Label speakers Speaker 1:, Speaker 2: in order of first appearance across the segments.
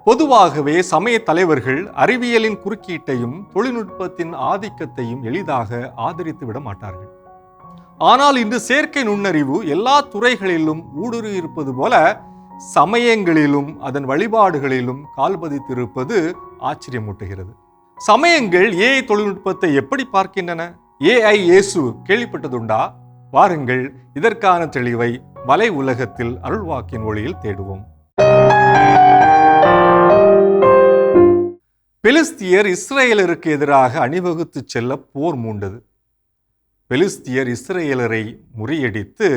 Speaker 1: பொதுவாகவே சமய தலைவர்கள் அறிவியலின் குறுக்கீட்டையும் தொழில்நுட்பத்தின் ஆதிக்கத்தையும் எளிதாக ஆதரித்து விட மாட்டார்கள். ஆனால் இன்று செயற்கை நுண்ணறிவு எல்லா துறைகளிலும் ஊடுருவி இருப்பது போல சமயங்களிலும் அதன் வழிபாடுகளிலும் கால்பதித்திருப்பது ஆச்சரியமூட்டுகிறது. சமயங்கள் ஏஐ தொழில்நுட்பத்தை எப்படி பார்க்கின்றன? ஏஐ இயேசு கேள்விப்பட்டதுண்டா? வாருங்கள், இதற்கான தெளிவை வலை உலகத்தில் அருள்வாக்கின் ஒளியில் தேடுவோம். பெலிஸ்தியர் இஸ்ரேலருக்கு எதிராக அணிவகுத்து செல்ல போர் மூண்டது. பெலிஸ்தியர் இஸ்ரேலரை முறியடித்து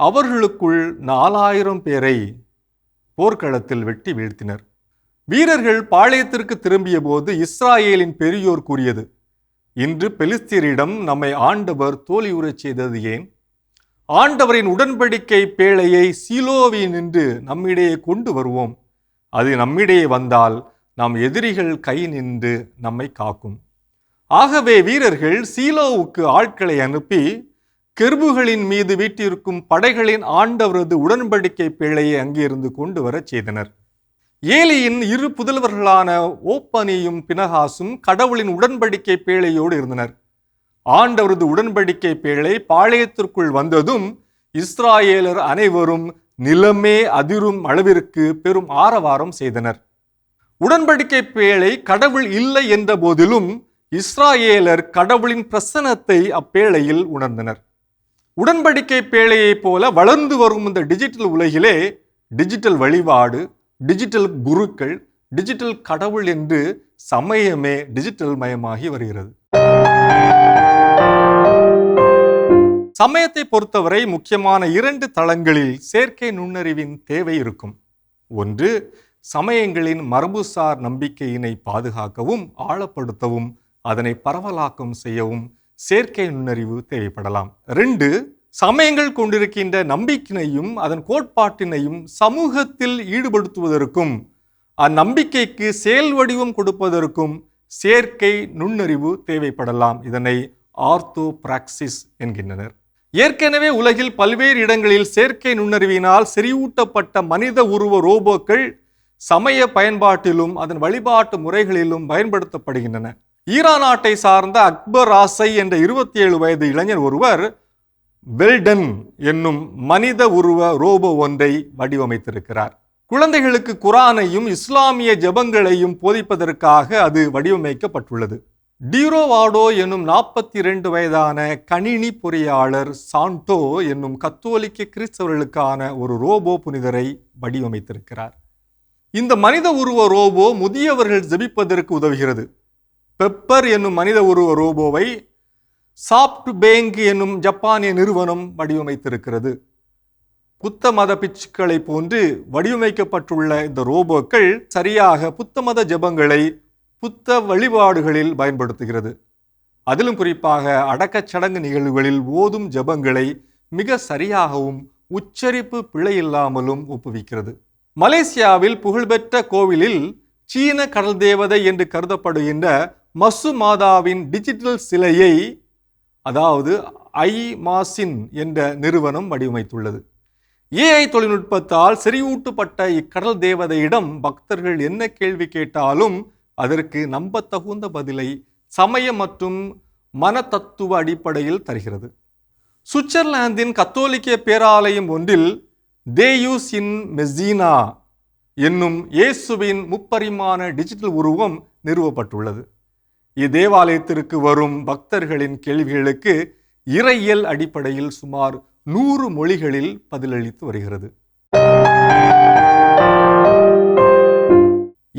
Speaker 1: அவர்களுக்குள் 4000 பேரை போர்க்களத்தில் வெட்டி வீழ்த்தினர். வீரர்கள் பாளையத்திற்கு திரும்பிய போது இஸ்ராயேலின் பெரியோர் கூறியது, இன்று பெலிஸ்தியரிடம் நம்மை ஆண்டவர் தோல்வியுறச் செய்தது ஏன்? ஆண்டவரின் உடன்படிக்கை பேழையை சீலோவினின்று நம்மிடையே கொண்டு வருவோம். அது நம்மிடையே வந்தால் நம் எதிரிகள் கை நின்று நம்மை காக்கும். ஆகவே வீரர்கள் சீலோவுக்கு ஆட்களை அனுப்பி கெருபுகளின் மீது வீட்டிருக்கும் படைகளின் ஆண்டவரது உடன்படிக்கை பேழையை அங்கிருந்து கொண்டு வரச் செய்தனர். ஏலியின் 2 புதல்வர்களான ஓப்பனியும் பினகாசும் கடவுளின் உடன்படிக்கை பேழையோடு இருந்தனர். ஆண்டவரது உடன்படிக்கை பேழை பாளையத்திற்குள் வந்ததும் இஸ்ராயேலர் அனைவரும் நிலமே அதிரும் அளவிற்கு பெரும் ஆரவாரம் செய்தனர். உடன்படிக்கை பேழை கடவுள் இல்லை என்ற போதிலும் இஸ்ராயேலர் கடவுளின் பிரசன்னத்தை அப்பேழையில் உணர்ந்தனர். உடன்படிக்கை பேழையைப் போல வளர்ந்து வரும் இந்த டிஜிட்டல் உலகிலே டிஜிட்டல் வழிபாடு, டிஜிட்டல் குருக்கள், டிஜிட்டல் கடவுள் என்று சமயமே டிஜிட்டல் மயமாகி வருகிறது. சமயத்தை பொறுத்தவரை முக்கியமான 2 தளங்களில் செயற்கை நுண்ணறிவின் தேவை இருக்கும். ஒன்று, சமயங்களின் மரபுசார் நம்பிக்கையினை பாதுகாக்கவும் ஆழப்படுத்தவும் அதனை பரவலாக்கம் செய்யவும் செயற்கை நுண்ணறிவு தேவைப்படலாம். 2, சமயங்கள் கொண்டிருக்கின்ற நம்பிக்கையையும் அதன் கோட்பாட்டினையும் சமூகத்தில் ஈடுபடுத்துவதற்கும் அந்நம்பிக்கைக்கு செயல் வடிவம் கொடுப்பதற்கும் செயற்கை நுண்ணறிவு தேவைப்படலாம். இதனை ஆர்த்தோபிராக்சிஸ் என்கின்றனர். ஏற்கனவே உலகில் பல்வேறு இடங்களில் செயற்கை நுண்ணறிவினால் செறிவூட்டப்பட்ட மனித உருவ ரோபோக்கள் சமய பயன்பாட்டிலும் அதன் வழிபாட்டு முறைகளிலும் பயன்படுத்தப்படுகின்றன. ஈரான் நாட்டை சார்ந்த அக்பர் ஆசை என்ற 27 வயது இளைஞர் ஒருவர் வெல்டன் என்னும் மனித உருவ ரோபோ ஒன்றை வடிவமைத்திருக்கிறார். குழந்தைகளுக்கு குரானையும் இஸ்லாமிய ஜபங்களையும் போதிப்பதற்காக அது வடிவமைக்கப்பட்டுள்ளது. டிரோவாடோ என்னும் 42 வயதான கணினி பொறியாளர் சாண்டோ என்னும் கத்தோலிக்க கிறிஸ்தவர்களுக்கான ஒரு ரோபோ புனிதரை வடிவமைத்திருக்கிறார். இந்த மனித உருவ ரோபோ முதியவர்கள் ஜெபிப்பதற்கு உதவுகிறது. பெப்பர் என்னும் மனித உருவ ரோபோவை சாப்ட் பேங்க் என்னும் ஜப்பானிய நிறுவனம் வடிவமைத்திருக்கிறது. புத்த மத பிச்சுக்களை போன்று வடிவமைக்கப்பட்டுள்ள இந்த ரோபோக்கள் சரியாக புத்த மத ஜபங்களை புத்த வழிபாடுகளில் பயன்படுத்துகிறது. அதிலும் குறிப்பாக அடக்கச் சடங்கு நிகழ்வுகளில் ஓதும் ஜபங்களை மிக சரியாகவும் உச்சரிப்பு பிழையில்லாமலும் ஒப்புவிக்கிறது. மலேசியாவில் புகழ்பெற்ற கோவிலில் சீன கடல் தேவதை என்று கருதப்படுகின்ற மசு மாதாவின் டிஜிட்டல் சிலையை, அதாவது ஐமாசின் என்ற நிறுவனம் வடிவமைத்துள்ளது. ஏஐ தொழில்நுட்பத்தால் செறிவூட்டப்பட்ட இக்கடல் தேவதையிடம் பக்தர்கள் என்ன கேள்வி கேட்டாலும் அதற்கு நம்பத்தகுந்த பதிலை சமய மற்றும் மன தத்துவ அடிப்படையில் தருகிறது. சுவிட்சர்லாந்தின் கத்தோலிக்க பேராலயம் ஒன்றில் தேயூஸ் இன் மெஸ்ஸீனா என்னும் இயேசுவின் 3 டிஜிட்டல் உருவம் நிறுவப்பட்டுள்ளது. இத்தேவாலயத்திற்கு வரும் பக்தர்களின் கேள்விகளுக்கு இறையியல் அடிப்படையில் சுமார் 100 மொழிகளில் பதிலளித்து வருகிறது.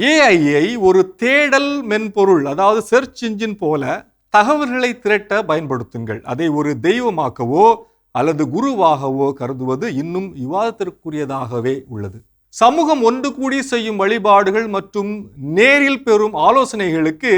Speaker 1: ஏஐயை ஒரு தேடல் மென்பொருள், அதாவது சர்ச் இன்ஜின் போல தகவல்களை திரட்ட பயன்படுத்துங்கள். அதை ஒரு தெய்வமாக்கவோ அல்லது குருவாகவோ கருதுவது இன்னும் விவாதத்திற்குரியதாகவே உள்ளது. சமூகம் ஒன்று கூடி செய்யும் வழிபாடுகள் மற்றும் நேரில் பெறும் ஆலோசனைகளுக்கு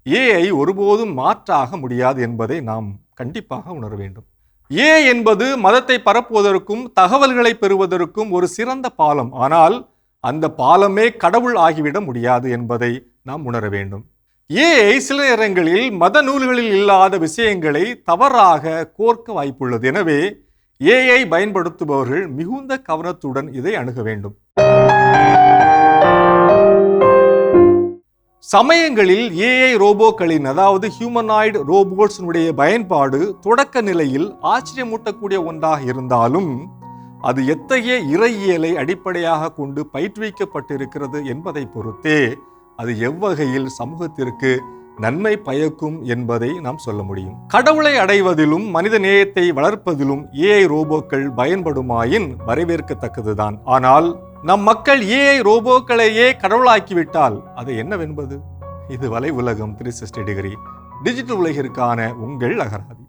Speaker 1: ஏஐ ஒருபோதும் மாற்றாக முடியாது என்பதை நாம் கண்டிப்பாக உணர வேண்டும். ஏஐ என்பது மதத்தை பரப்புவதற்கும் தகவல்களை பெறுவதற்கும் ஒரு சிறந்த பாலம். ஆனால் அந்த பாலமே கடவுள் ஆகிவிட முடியாது என்பதை நாம் உணர வேண்டும். ஏஐ சில நேரங்களில் மத நூல்களில் இல்லாத விஷயங்களை தவறாக கோர்க்க வாய்ப்புள்ளது. எனவே ஏஐ பயன்படுத்துபவர்கள் மிகுந்த கவனத்துடன் இதை அணுக வேண்டும். சமயங்களில் ஏஐ ரோபோக்களின் அதாவது ஹியூமனாய்டு ரோபோட்ஸினுடைய பயன்பாடு தொடக்க நிலையில் ஆச்சரியமூட்டக்கூடிய ஒன்றாக இருந்தாலும் அது எத்தகைய இறையியலை அடிப்படையாக கொண்டு பயிற்றுவிக்கப்பட்டிருக்கிறது என்பதை பொறுத்தே அது எவ்வகையில் சமூகத்திற்கு நன்மை பயக்கும் என்பதை நாம் சொல்ல முடியும். கடவுளை அடைவதிலும் மனித நேயத்தை வளர்ப்பதிலும் ஏஐ ரோபோக்கள் பயன்படுமாயின் வரவேற்கத்தக்கதுதான். ஆனால் நம் மக்கள் ஏஐ ரோபோக்களையே கடவுளாக்கிவிட்டால் அது என்னவென்பது? இது வலை உலகம் 360 டிகிரி டிஜிட்டல் உலகிற்கான உங்கள் அகராதி.